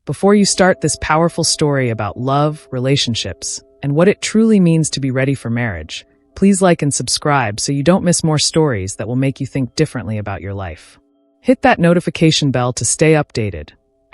Before you start this powerful story about love, relationships, and what it truly means to be ready for marriage, please like and subscribe so you don't miss more stories that will make you think differently about your life. Hit that notification bell to stay updated. ***.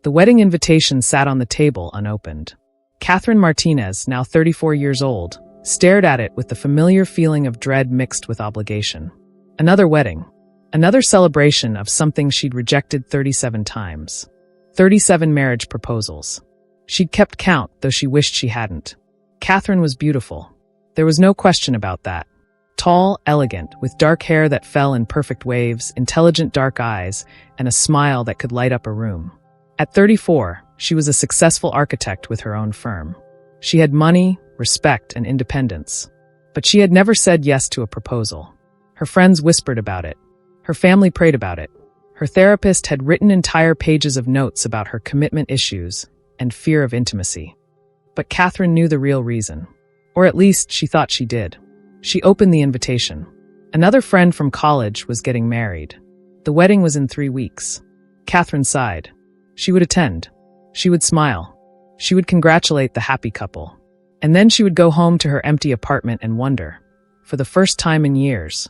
The wedding invitation sat on the table unopened. Catherine Martinez, now 34 years old, stared at it with the familiar feeling of dread mixed with obligation. Another wedding. Another celebration of something she'd rejected 37 times. 37 marriage proposals. She'd kept count, though she wished she hadn't. Catherine was beautiful. There was no question about that. Tall, elegant, with dark hair that fell in perfect waves, intelligent dark eyes, and a smile that could light up a room. At 34, she was a successful architect with her own firm. She had money, respect, and independence. But she had never said yes to a proposal. Her friends whispered about it. Her family prayed about it. Her therapist had written entire pages of notes about her commitment issues and fear of intimacy. But Catherine knew the real reason. Or at least she thought she did. She opened the invitation. Another friend from college was getting married. The wedding was in 3 weeks. Catherine sighed. She would attend. She would smile. She would congratulate the happy couple. And then she would go home to her empty apartment and wonder, for the first time in years,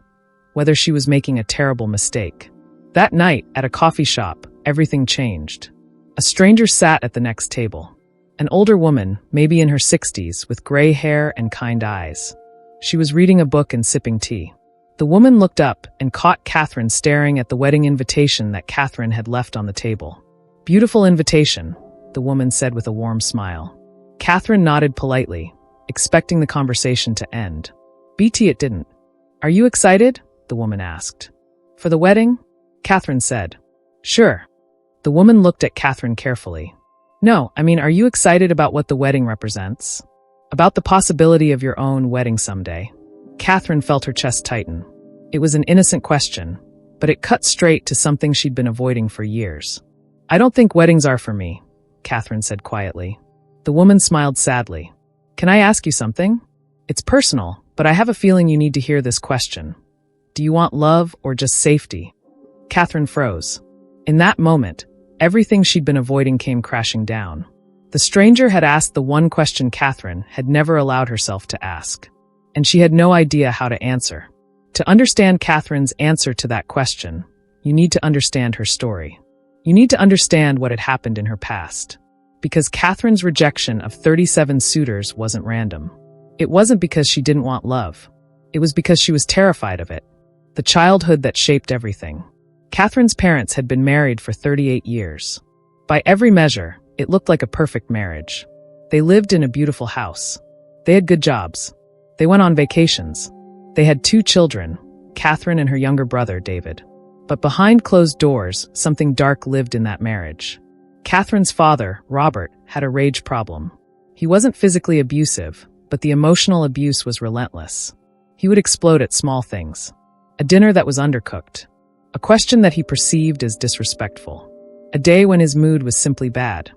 whether she was making a terrible mistake. That night, at a coffee shop, everything changed. A stranger sat at the next table. An older woman, maybe in her 60s, with gray hair and kind eyes. She was reading a book and sipping tea. The woman looked up and caught Catherine staring at the wedding invitation that Catherine had left on the table. "Beautiful invitation," the woman said with a warm smile. Catherine nodded politely, expecting the conversation to end. "BT it didn't. Are you excited?" the woman asked. "For the wedding?" Catherine said. "Sure." The woman looked at Catherine carefully. "No, are you excited about what the wedding represents? About the possibility of your own wedding someday?" Catherine felt her chest tighten. It was an innocent question, but it cut straight to something she'd been avoiding for years. "I don't think weddings are for me," Catherine said quietly. The woman smiled sadly. "Can I ask you something? It's personal, but I have a feeling you need to hear this question. Do you want love or just safety?" Catherine froze. In that moment, everything she'd been avoiding came crashing down. The stranger had asked the one question Catherine had never allowed herself to ask. And she had no idea how to answer. To understand Catherine's answer to that question, you need to understand her story. You need to understand what had happened in her past. Because Catherine's rejection of 37 suitors wasn't random. It wasn't because she didn't want love. It was because she was terrified of it. The childhood that shaped everything. Catherine's parents had been married for 38 years. By every measure, it looked like a perfect marriage. They lived in a beautiful house. They had good jobs. They went on vacations. They had 2 children, Catherine and her younger brother, David. But behind closed doors, something dark lived in that marriage. Catherine's father, Robert, had a rage problem. He wasn't physically abusive, but the emotional abuse was relentless. He would explode at small things. A dinner that was undercooked. A question that he perceived as disrespectful. A day when his mood was simply bad.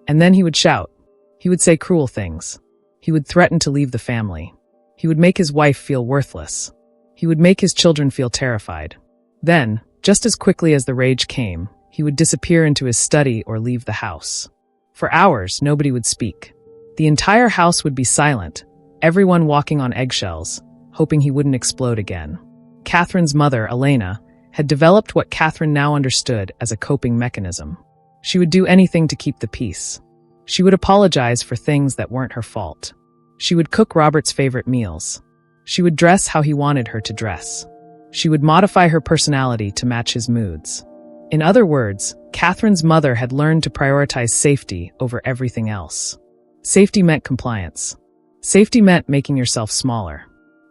And then he would shout. He would say cruel things. He would threaten to leave the family. He would make his wife feel worthless. He would make his children feel terrified. Then, just as quickly as the rage came, he would disappear into his study or leave the house. For hours, nobody would speak. The entire house would be silent, everyone walking on eggshells, hoping he wouldn't explode again. Catherine's mother, Elena, had developed what Catherine now understood as a coping mechanism. She would do anything to keep the peace. She would apologize for things that weren't her fault. She would cook Robert's favorite meals. She would dress how he wanted her to dress. She would modify her personality to match his moods. In other words, Catherine's mother had learned to prioritize safety over everything else. Safety meant compliance. Safety meant making yourself smaller.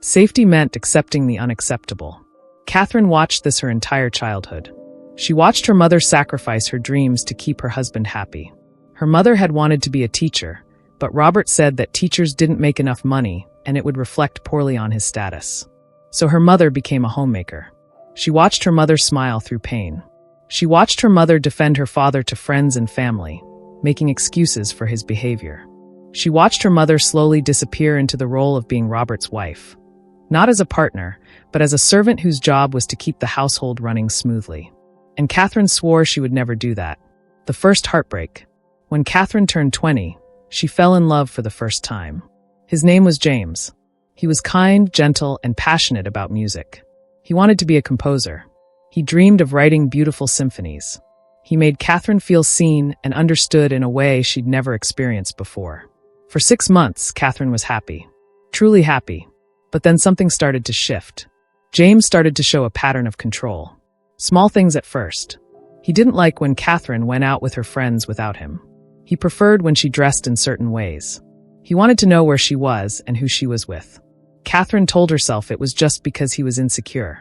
Safety meant accepting the unacceptable. Catherine watched this her entire childhood. She watched her mother sacrifice her dreams to keep her husband happy. Her mother had wanted to be a teacher, but Robert said that teachers didn't make enough money and it would reflect poorly on his status. So her mother became a homemaker. She watched her mother smile through pain. She watched her mother defend her father to friends and family, making excuses for his behavior. She watched her mother slowly disappear into the role of being Robert's wife. Not as a partner, but as a servant whose job was to keep the household running smoothly. And Catherine swore she would never do that. The first heartbreak. When Catherine turned 20, she fell in love for the first time. His name was James. He was kind, gentle, and passionate about music. He wanted to be a composer. He dreamed of writing beautiful symphonies. He made Catherine feel seen and understood in a way she'd never experienced before. For 6 months, Catherine was happy. Truly happy. But then something started to shift. James started to show a pattern of control. Small things at first. He didn't like when Catherine went out with her friends without him. He preferred when she dressed in certain ways. He wanted to know where she was and who she was with. Catherine told herself it was just because he was insecure.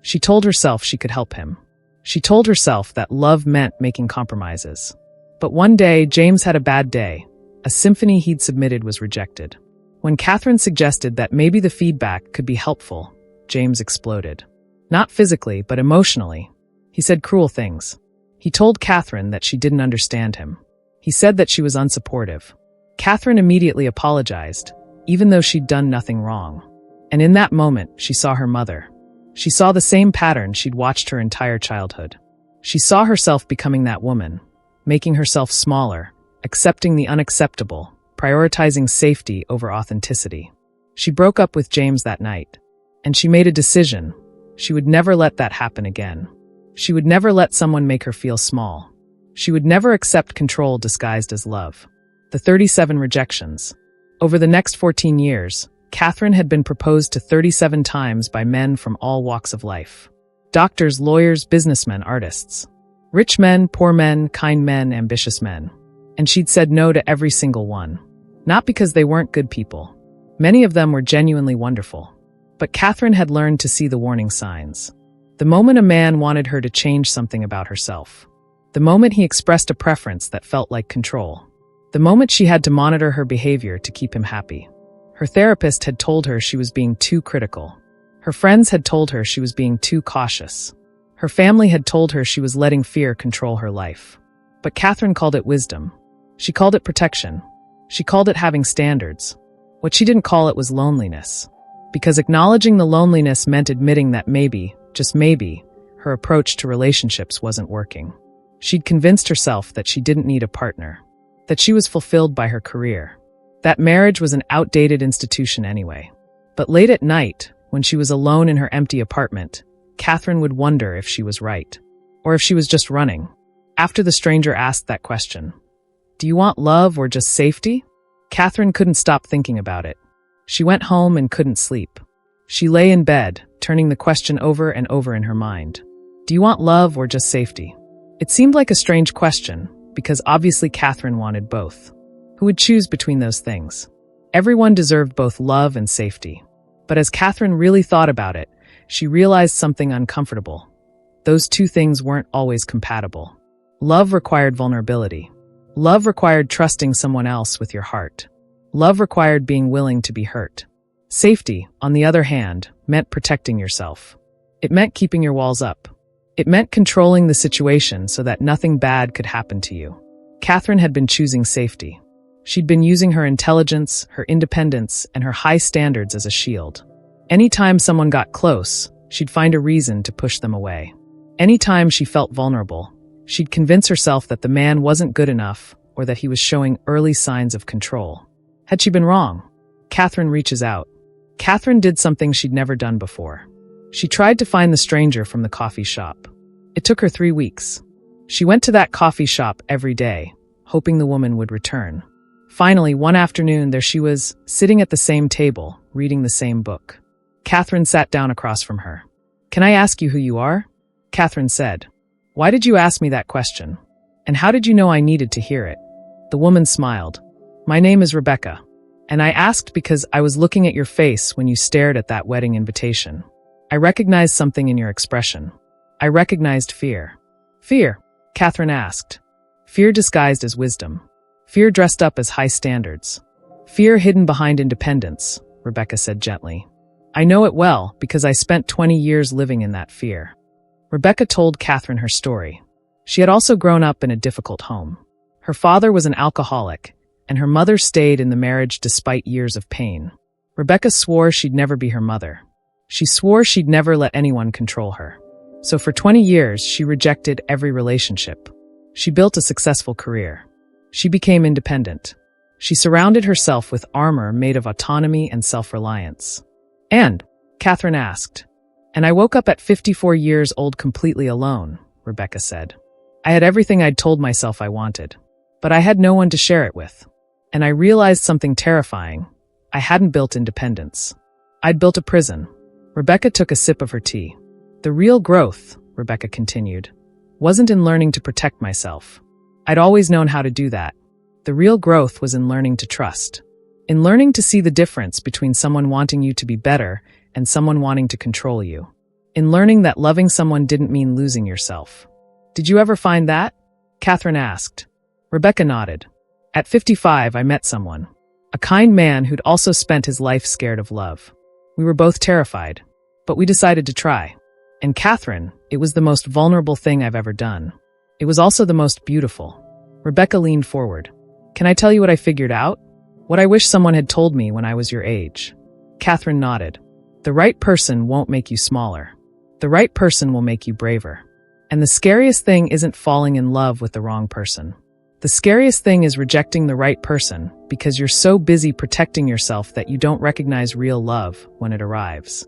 She told herself she could help him. She told herself that love meant making compromises. But one day, James had a bad day. A symphony he'd submitted was rejected. When Catherine suggested that maybe the feedback could be helpful, James exploded. Not physically, but emotionally. He said cruel things. He told Catherine that she didn't understand him. He said that she was unsupportive. Catherine immediately apologized, even though she'd done nothing wrong. And in that moment, she saw her mother. She saw the same pattern she'd watched her entire childhood. She saw herself becoming that woman, making herself smaller, accepting the unacceptable, prioritizing safety over authenticity. She broke up with James that night, and she made a decision. She would never let that happen again. She would never let someone make her feel small. She would never accept control disguised as love. The 37 rejections. Over the next 14 years, Catherine had been proposed to 37 times by men from all walks of life. Doctors, lawyers, businessmen, artists. Rich men, poor men, kind men, ambitious men. And she'd said no to every single one. Not because they weren't good people. Many of them were genuinely wonderful. But Catherine had learned to see the warning signs. The moment a man wanted her to change something about herself. The moment he expressed a preference that felt like control. The moment she had to monitor her behavior to keep him happy. Her therapist had told her she was being too critical. Her friends had told her she was being too cautious. Her family had told her she was letting fear control her life. But Catherine called it wisdom. She called it protection. She called it having standards. What she didn't call it was loneliness. Because acknowledging the loneliness meant admitting that maybe, just maybe, her approach to relationships wasn't working. She'd convinced herself that she didn't need a partner. That she was fulfilled by her career. That marriage was an outdated institution anyway. But late at night, when she was alone in her empty apartment, Catherine would wonder if she was right. Or if she was just running. After the stranger asked that question, "Do you want love or just safety?" Catherine couldn't stop thinking about it. She went home and couldn't sleep. She lay in bed, turning the question over and over in her mind. Do you want love or just safety? It seemed like a strange question, because obviously Catherine wanted both. Who would choose between those things? Everyone deserved both love and safety. But as Catherine really thought about it, she realized something uncomfortable. Those two things weren't always compatible. Love required vulnerability. Love required trusting someone else with your heart. Love required being willing to be hurt. Safety, on the other hand, meant protecting yourself. It meant keeping your walls up. It meant controlling the situation so that nothing bad could happen to you. Catherine had been choosing safety. She'd been using her intelligence, her independence, and her high standards as a shield. Anytime someone got close, she'd find a reason to push them away. Anytime she felt vulnerable, she'd convince herself that the man wasn't good enough or that he was showing early signs of control. Had she been wrong? Catherine reaches out. Catherine did something she'd never done before. She tried to find the stranger from the coffee shop. It took her 3 weeks. She went to that coffee shop every day, hoping the woman would return. Finally, one afternoon, there she was, sitting at the same table, reading the same book. Catherine sat down across from her. "Can I ask you who you are?" Catherine said. "Why did you ask me that question? And how did you know I needed to hear it?" The woman smiled. "My name is Rebecca. And I asked because I was looking at your face when you stared at that wedding invitation. I recognized something in your expression. I recognized fear." "Fear?" Catherine asked. "Fear disguised as wisdom. Fear dressed up as high standards. Fear hidden behind independence," Rebecca said gently. "I know it well because I spent 20 years living in that fear." Rebecca told Catherine her story. She had also grown up in a difficult home. Her father was an alcoholic, and her mother stayed in the marriage despite years of pain. Rebecca swore she'd never be her mother. She swore she'd never let anyone control her. So for 20 years, she rejected every relationship. She built a successful career. She became independent. She surrounded herself with armor made of autonomy and self-reliance. And, Catherine asked, and I woke up at 54 years old completely alone, Rebecca said. I had everything I'd told myself I wanted, but I had no one to share it with. And I realized something terrifying. I hadn't built independence. I'd built a prison. Rebecca took a sip of her tea. The real growth, Rebecca continued, wasn't in learning to protect myself. I'd always known how to do that. The real growth was in learning to trust. In learning to see the difference between someone wanting you to be better and someone wanting to control you. In learning that loving someone didn't mean losing yourself. Did you ever find that? Catherine asked. Rebecca nodded. At 55, I met someone. A kind man who'd also spent his life scared of love. We were both terrified, but we decided to try. And Catherine, it was the most vulnerable thing I've ever done. It was also the most beautiful. Rebecca leaned forward. Can I tell you what I figured out? What I wish someone had told me when I was your age. Catherine nodded. The right person won't make you smaller. The right person will make you braver. And the scariest thing isn't falling in love with the wrong person. The scariest thing is rejecting the right person because you're so busy protecting yourself that you don't recognize real love when it arrives.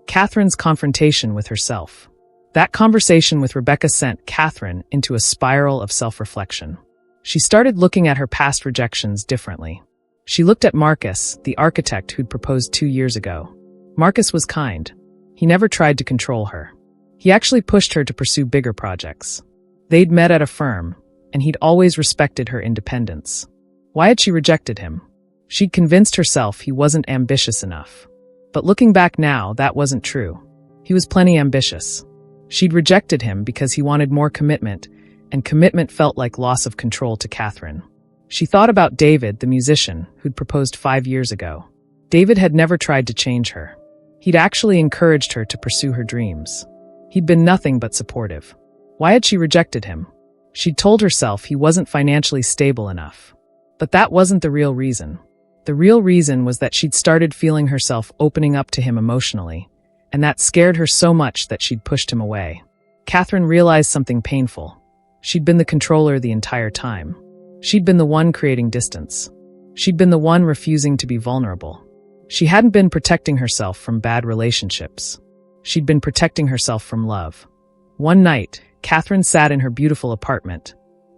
Catherine's confrontation with herself. That conversation with Rebecca sent Catherine into a spiral of self-reflection. She started looking at her past rejections differently. She looked at Marcus, the architect who'd proposed 2 years ago. Marcus was kind. He never tried to control her. He actually pushed her to pursue bigger projects. They'd met at a firm, and he'd always respected her independence. Why had she rejected him? She'd convinced herself he wasn't ambitious enough. But looking back now, that wasn't true. He was plenty ambitious. She'd rejected him because he wanted more commitment, and commitment felt like loss of control to Catherine. She thought about David, the musician, who'd proposed 5 years ago. David had never tried to change her. He'd actually encouraged her to pursue her dreams. He'd been nothing but supportive. Why had she rejected him? She'd told herself he wasn't financially stable enough. But that wasn't the real reason. The real reason was that she'd started feeling herself opening up to him emotionally, and that scared her so much that she'd pushed him away. Catherine realized something painful. She'd been the controller the entire time. She'd been the one creating distance. She'd been the one refusing to be vulnerable. She hadn't been protecting herself from bad relationships. She'd been protecting herself from love. One night, Catherine sat in her beautiful apartment.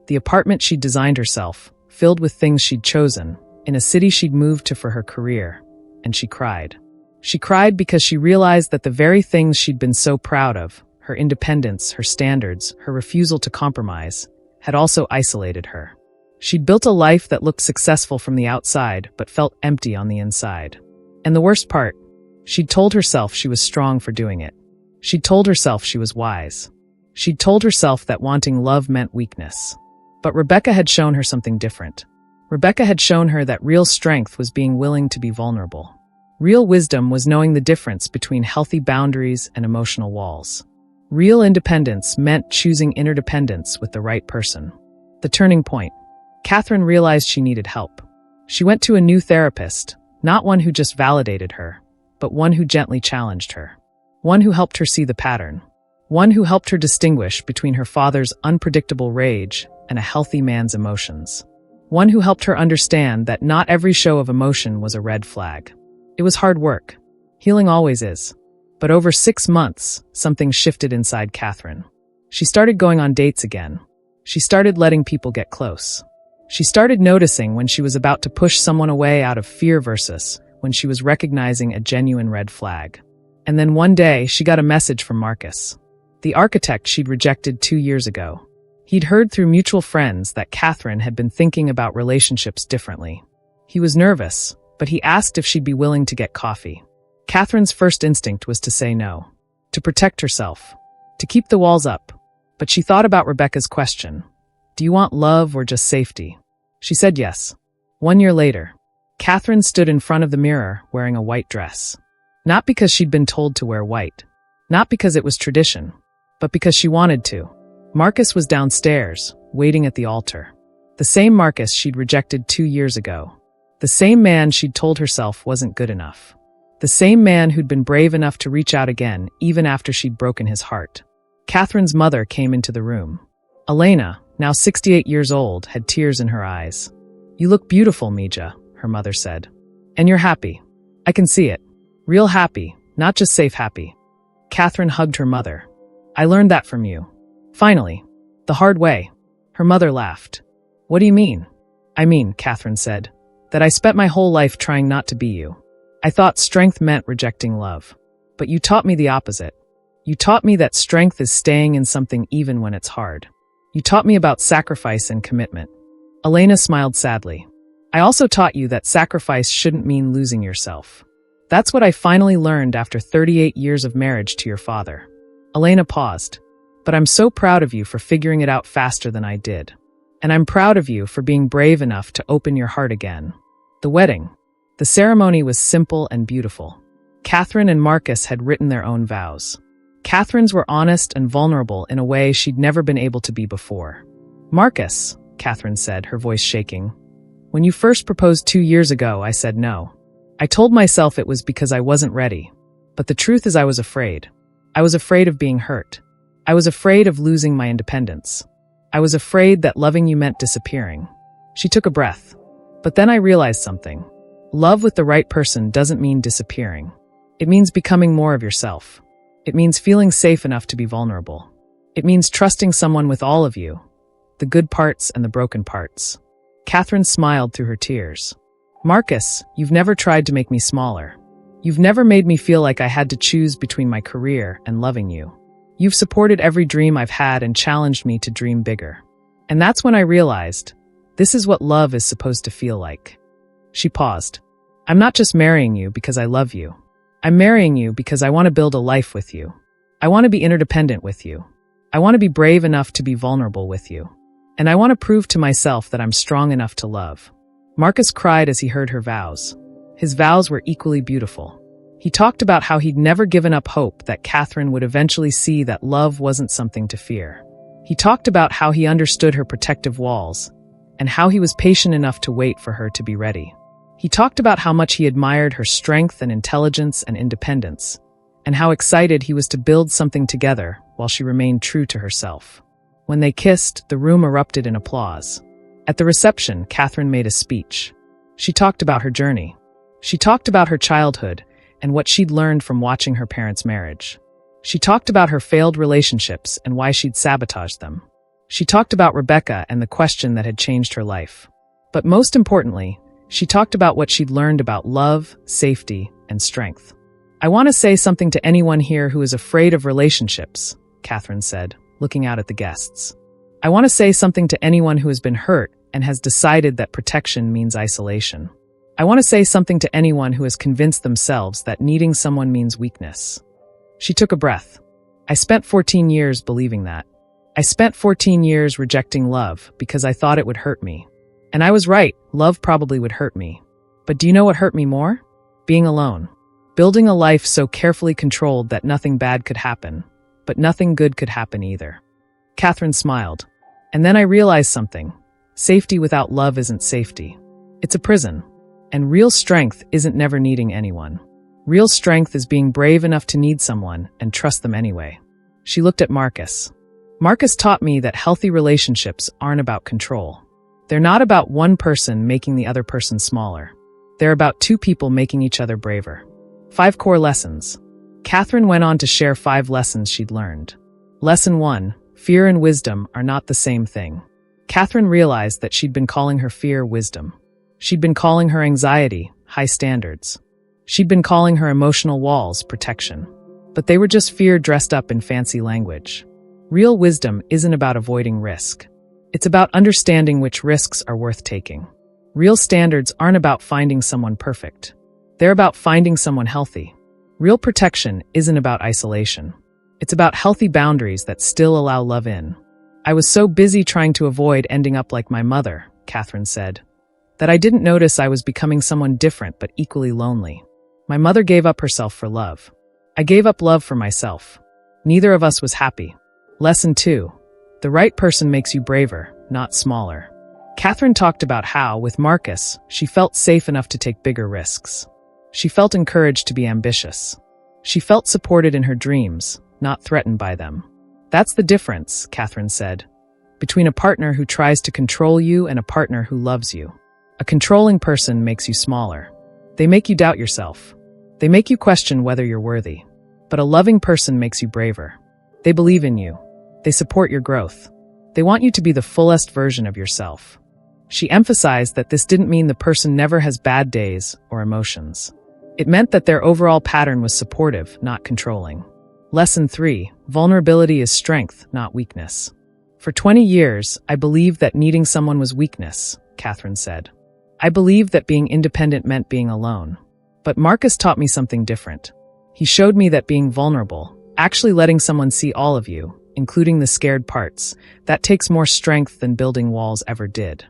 The apartment she'd designed herself, filled with things she'd chosen, in a city she'd moved to for her career, and she cried. She cried because she realized that the very things she'd been so proud of, her independence, her standards, her refusal to compromise, had also isolated her. She'd built a life that looked successful from the outside, but felt empty on the inside. And the worst part, she'd told herself she was strong for doing it. She'd told herself she was wise. She'd told herself that wanting love meant weakness. But Rebecca had shown her something different. Rebecca had shown her that real strength was being willing to be vulnerable. Real wisdom was knowing the difference between healthy boundaries and emotional walls. Real independence meant choosing interdependence with the right person. The turning point. Catherine realized she needed help. She went to a new therapist, not one who just validated her, but one who gently challenged her. One who helped her see the pattern. One who helped her distinguish between her father's unpredictable rage and a healthy man's emotions. One who helped her understand that not every show of emotion was a red flag. It was hard work. Healing always is. But over 6 months, something shifted inside Catherine. She started going on dates again. She started letting people get close. She started noticing when she was about to push someone away out of fear versus when she was recognizing a genuine red flag. And then one day, she got a message from Marcus, the architect she'd rejected 2 years ago. He'd heard through mutual friends that Catherine had been thinking about relationships differently. He was nervous, but he asked if she'd be willing to get coffee. Catherine's first instinct was to say no, to protect herself, to keep the walls up. But she thought about Rebecca's question. Do you want love or just safety? She said yes. 1 year later, Catherine stood in front of the mirror wearing a white dress. Not because she'd been told to wear white. Not because it was tradition, but because she wanted to. Marcus was downstairs, waiting at the altar. The same Marcus she'd rejected 2 years ago. The same man she'd told herself wasn't good enough. The same man who'd been brave enough to reach out again, even after she'd broken his heart. Catherine's mother came into the room. Elena, now 68 years old, had tears in her eyes. "You look beautiful, Mija," her mother said. "And you're happy. I can see it. Real happy, not just safe happy." Catherine hugged her mother. "I learned that from you. Finally. The hard way." Her mother laughed. "What do you mean?" "I mean," Catherine said, "that I spent my whole life trying not to be you. I thought strength meant rejecting love. But you taught me the opposite. You taught me that strength is staying in something even when it's hard. You taught me about sacrifice and commitment." Elena smiled sadly. "I also taught you that sacrifice shouldn't mean losing yourself. That's what I finally learned after 38 years of marriage to your father." Elena paused. "But I'm so proud of you for figuring it out faster than I did. And I'm proud of you for being brave enough to open your heart again." The wedding. The ceremony was simple and beautiful. Catherine and Marcus had written their own vows. Catherine's were honest and vulnerable in a way she'd never been able to be before. "Marcus," Catherine said, her voice shaking, "when you first proposed 2 years ago, I said no. I told myself it was because I wasn't ready. But the truth is I was afraid. I was afraid of being hurt. I was afraid of losing my independence. I was afraid that loving you meant disappearing." She took a breath. "But then I realized something. Love with the right person doesn't mean disappearing. It means becoming more of yourself. It means feeling safe enough to be vulnerable. It means trusting someone with all of you, the good parts and the broken parts." Catherine smiled through her tears. "Marcus, you've never tried to make me smaller. You've never made me feel like I had to choose between my career and loving you. You've supported every dream I've had and challenged me to dream bigger. And that's when I realized, this is what love is supposed to feel like." She paused. "I'm not just marrying you because I love you. I'm marrying you because I want to build a life with you. I want to be interdependent with you. I want to be brave enough to be vulnerable with you. And I want to prove to myself that I'm strong enough to love." Marcus cried as he heard her vows. His vows were equally beautiful. He talked about how he'd never given up hope that Catherine would eventually see that love wasn't something to fear. He talked about how he understood her protective walls, and how he was patient enough to wait for her to be ready. He talked about how much he admired her strength and intelligence and independence, and how excited he was to build something together while she remained true to herself. When they kissed, the room erupted in applause. At the reception, Catherine made a speech. She talked about her journey. She talked about her childhood and what she'd learned from watching her parents' marriage. She talked about her failed relationships and why she'd sabotaged them. She talked about Rebecca and the question that had changed her life. But most importantly, she talked about what she'd learned about love, safety, and strength. "I want to say something to anyone here who is afraid of relationships," Catherine said, looking out at the guests. "I want to say something to anyone who has been hurt and has decided that protection means isolation. I want to say something to anyone who has convinced themselves that needing someone means weakness." She took a breath. "I spent 14 years believing that. I spent 14 years rejecting love because I thought it would hurt me. And I was right, love probably would hurt me. But do you know what hurt me more? Being alone. Building a life so carefully controlled that nothing bad could happen, but nothing good could happen either." Catherine smiled. "And then I realized something. Safety without love isn't safety. It's a prison. And real strength isn't never needing anyone. Real strength is being brave enough to need someone and trust them anyway." She looked at Marcus. "Marcus taught me that healthy relationships aren't about control. They're not about one person making the other person smaller. They're about two people making each other braver." 5 core lessons. Catherine went on to share 5 lessons she'd learned. Lesson 1. Fear and wisdom are not the same thing. Catherine realized that she'd been calling her fear wisdom. She'd been calling her anxiety high standards. She'd been calling her emotional walls protection. But they were just fear dressed up in fancy language. Real wisdom isn't about avoiding risk. It's about understanding which risks are worth taking. Real standards aren't about finding someone perfect. They're about finding someone healthy. Real protection isn't about isolation. It's about healthy boundaries that still allow love in. "I was so busy trying to avoid ending up like my mother," Catherine said, "that I didn't notice I was becoming someone different but equally lonely. My mother gave up herself for love. I gave up love for myself. Neither of us was happy." Lesson 2. The right person makes you braver, not smaller. Catherine talked about how, with Marcus, she felt safe enough to take bigger risks. She felt encouraged to be ambitious. She felt supported in her dreams, not threatened by them. "That's the difference," Catherine said, between a partner who tries to control you and a partner who loves you. A controlling person makes you smaller. They make you doubt yourself. They make you question whether you're worthy. But a loving person makes you braver. They believe in you. They support your growth. They want you to be the fullest version of yourself. She emphasized that this didn't mean the person never has bad days or emotions. It meant that their overall pattern was supportive, not controlling. Lesson 3. Vulnerability is strength, not weakness. For 20 years, I believed that needing someone was weakness, Catherine said. I believed that being independent meant being alone. But Marcus taught me something different. He showed me that being vulnerable, actually letting someone see all of you, including the scared parts, that takes more strength than building walls ever did.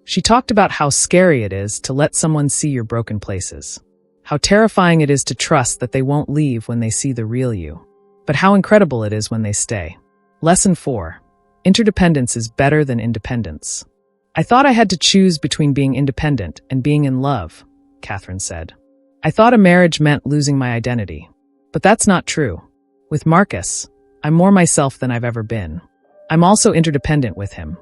She talked about how scary it is to let someone see your broken places. How terrifying it is to trust that they won't leave when they see the real you. But how incredible it is when they stay. Lesson 4. Interdependence is better than independence. I thought I had to choose between being independent and being in love, Catherine said. I thought a marriage meant losing my identity. But that's not true. With Marcus, I'm more myself than I've ever been. I'm also interdependent with him.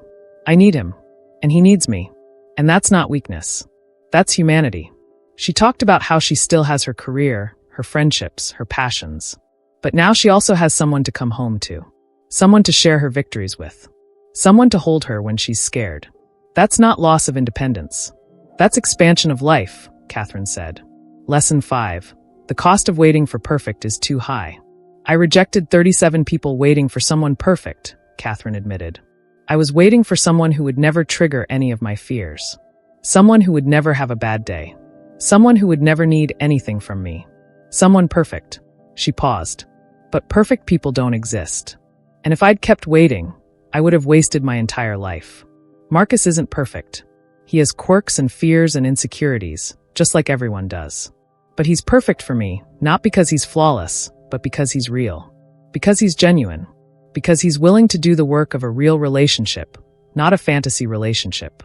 I need him. And he needs me. And that's not weakness. That's humanity. She talked about how she still has her career, her friendships, her passions. But now she also has someone to come home to. Someone to share her victories with. Someone to hold her when she's scared. That's not loss of independence. That's expansion of life, Catherine said. Lesson 5. The cost of waiting for perfect is too high. I rejected 37 people waiting for someone perfect, Catherine admitted. I was waiting for someone who would never trigger any of my fears. Someone who would never have a bad day. Someone who would never need anything from me. Someone perfect. She paused. But perfect people don't exist. And if I'd kept waiting, I would have wasted my entire life. Marcus isn't perfect. He has quirks and fears and insecurities, just like everyone does. But he's perfect for me, not because he's flawless, but because he's real. Because he's genuine. Because he's willing to do the work of a real relationship, not a fantasy relationship.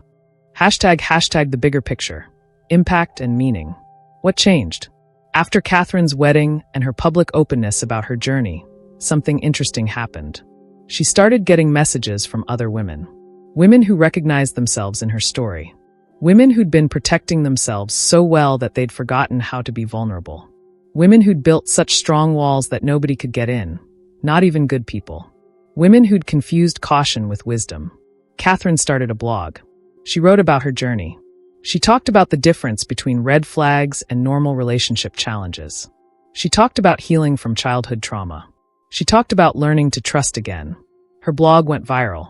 #the bigger picture. Impact and meaning. What changed? After Catherine's wedding and her public openness about her journey, something interesting happened. She started getting messages from other women. Women who recognized themselves in her story. Women who'd been protecting themselves so well that they'd forgotten how to be vulnerable. Women who'd built such strong walls that nobody could get in, not even good people. Women who'd confused caution with wisdom. Catherine started a blog. She wrote about her journey. She talked about the difference between red flags and normal relationship challenges. She talked about healing from childhood trauma. She talked about learning to trust again. Her blog went viral.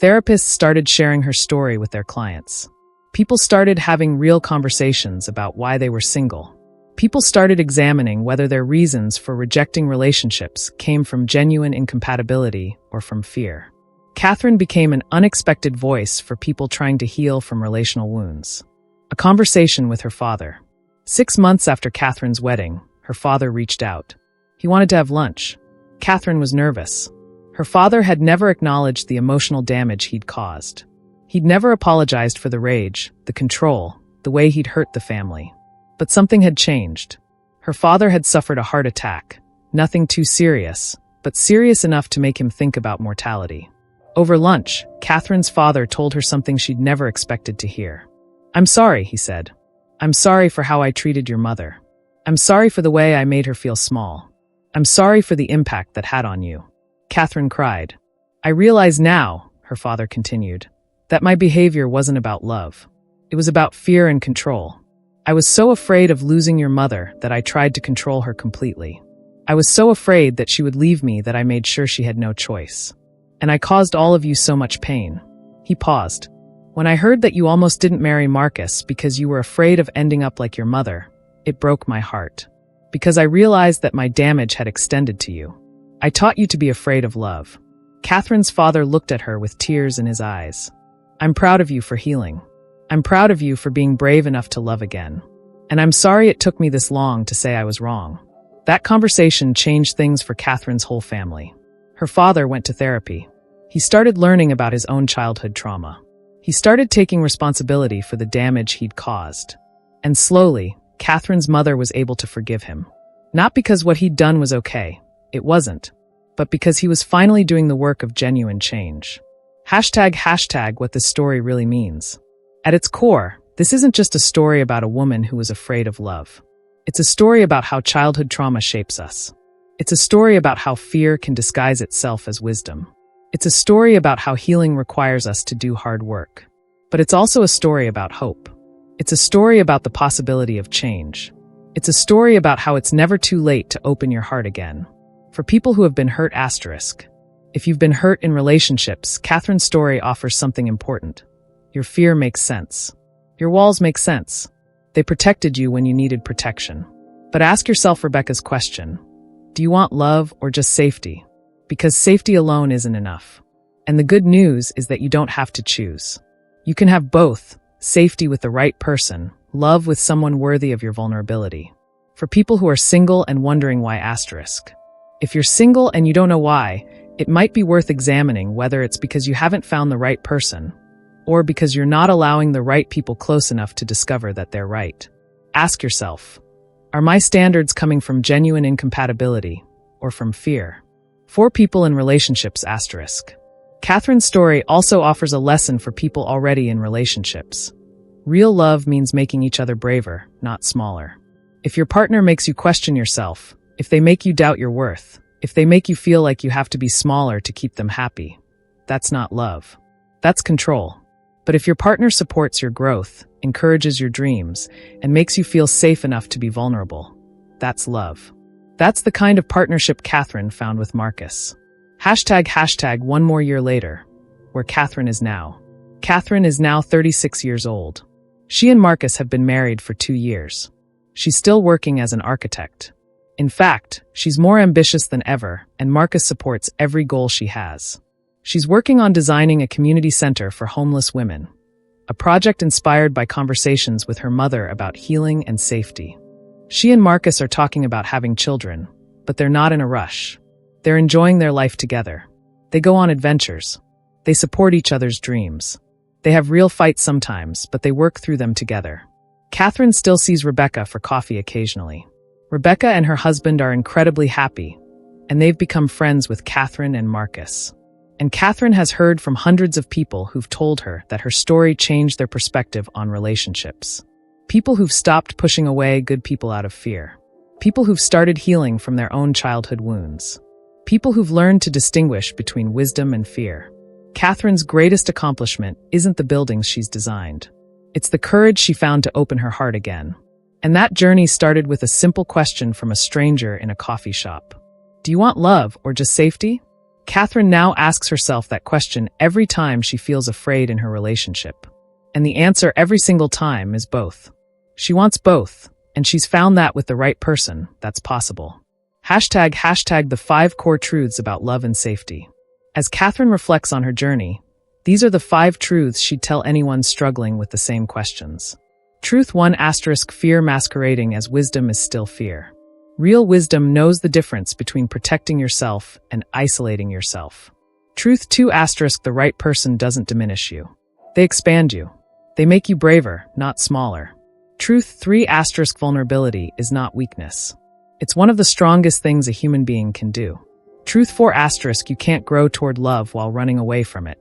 Therapists started sharing her story with their clients. People started having real conversations about why they were single. People started examining whether their reasons for rejecting relationships came from genuine incompatibility or from fear. Catherine became an unexpected voice for people trying to heal from relational wounds. A conversation with her father. 6 months after Catherine's wedding, her father reached out. He wanted to have lunch. Catherine was nervous. Her father had never acknowledged the emotional damage he'd caused. He'd never apologized for the rage, the control, the way he'd hurt the family. But something had changed. Her father had suffered a heart attack. Nothing too serious, but serious enough to make him think about mortality. Over lunch, Catherine's father told her something she'd never expected to hear. "I'm sorry," he said. "I'm sorry for how I treated your mother. I'm sorry for the way I made her feel small. I'm sorry for the impact that had on you." Catherine cried. "I realize now," her father continued, "that my behavior wasn't about love. It was about fear and control. I was so afraid of losing your mother that I tried to control her completely. I was so afraid that she would leave me that I made sure she had no choice. And I caused all of you so much pain." He paused. "When I heard that you almost didn't marry Marcus because you were afraid of ending up like your mother, it broke my heart. Because I realized that my damage had extended to you. I taught you to be afraid of love." Catherine's father looked at her with tears in his eyes. "I'm proud of you for healing. I'm proud of you for being brave enough to love again. And I'm sorry it took me this long to say I was wrong." That conversation changed things for Catherine's whole family. Her father went to therapy. He started learning about his own childhood trauma. He started taking responsibility for the damage he'd caused. And slowly, Catherine's mother was able to forgive him. Not because what he'd done was okay. It wasn't. But because he was finally doing the work of genuine change. Hashtag what this story really means. At its core, this isn't just a story about a woman who was afraid of love. It's a story about how childhood trauma shapes us. It's a story about how fear can disguise itself as wisdom. It's a story about how healing requires us to do hard work. But it's also a story about hope. It's a story about the possibility of change. It's a story about how it's never too late to open your heart again. For people who have been hurt *. If you've been hurt in relationships, Catherine's story offers something important. Your fear makes sense. Your walls make sense. They protected you when you needed protection. But ask yourself Rebecca's question. Do you want love or just safety? Because safety alone isn't enough. And the good news is that you don't have to choose. You can have both, safety with the right person, love with someone worthy of your vulnerability. For people who are single and wondering why *. If you're single and you don't know why, it might be worth examining whether it's because you haven't found the right person, or because you're not allowing the right people close enough to discover that they're right. Ask yourself, are my standards coming from genuine incompatibility or from fear? For people in relationships *. Catherine's story also offers a lesson for people already in relationships. Real love means making each other braver, not smaller. If your partner makes you question yourself, if they make you doubt your worth, if they make you feel like you have to be smaller to keep them happy, that's not love. That's control. But if your partner supports your growth, encourages your dreams, and makes you feel safe enough to be vulnerable, that's love. That's the kind of partnership Catherine found with Marcus. Hashtag 1 more year later, where Catherine is now. Catherine is now 36 years old. She and Marcus have been married for 2 years. She's still working as an architect. In fact, she's more ambitious than ever, and Marcus supports every goal she has. She's working on designing a community center for homeless women, a project inspired by conversations with her mother about healing and safety. She and Marcus are talking about having children, but they're not in a rush. They're enjoying their life together. They go on adventures. They support each other's dreams. They have real fights sometimes, but they work through them together. Catherine still sees Rebecca for coffee occasionally. Rebecca and her husband are incredibly happy, and they've become friends with Catherine and Marcus. And Catherine has heard from hundreds of people who've told her that her story changed their perspective on relationships. People who've stopped pushing away good people out of fear. People who've started healing from their own childhood wounds. People who've learned to distinguish between wisdom and fear. Catherine's greatest accomplishment isn't the buildings she's designed. It's the courage she found to open her heart again. And that journey started with a simple question from a stranger in a coffee shop. Do you want love or just safety? Catherine now asks herself that question every time she feels afraid in her relationship. And the answer every single time is both. She wants both, and she's found that with the right person, that's possible. Hashtag the 5 core truths about love and safety. As Catherine reflects on her journey, these are the 5 truths she'd tell anyone struggling with the same questions. Truth 1 * fear masquerading as wisdom is still fear. Real wisdom knows the difference between protecting yourself and isolating yourself. Truth 2 * the right person doesn't diminish you. They expand you. They make you braver, not smaller. Truth 3 * vulnerability is not weakness. It's one of the strongest things a human being can do. Truth 4 * you can't grow toward love while running away from it.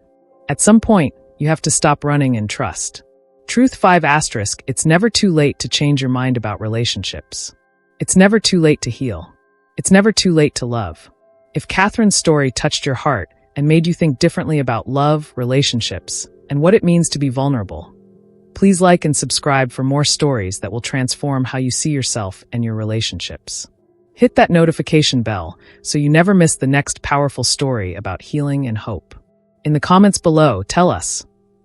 At some point, you have to stop running and trust. Truth 5 * it's never too late to change your mind about relationships. It's never too late to heal. It's never too late to love. If Catherine's story touched your heart and made you think differently about love, relationships, and what it means to be vulnerable, please like and subscribe for more stories that will transform how you see yourself and your relationships. Hit that notification bell so you never miss the next powerful story about healing and hope. In the comments below, tell us,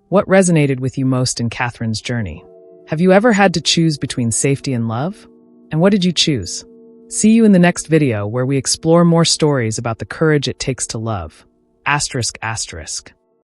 what resonated with you most in Catherine's journey? Have you ever had to choose between safety and love? And what did you choose? See you in the next video where we explore more stories about the courage it takes to love. ***.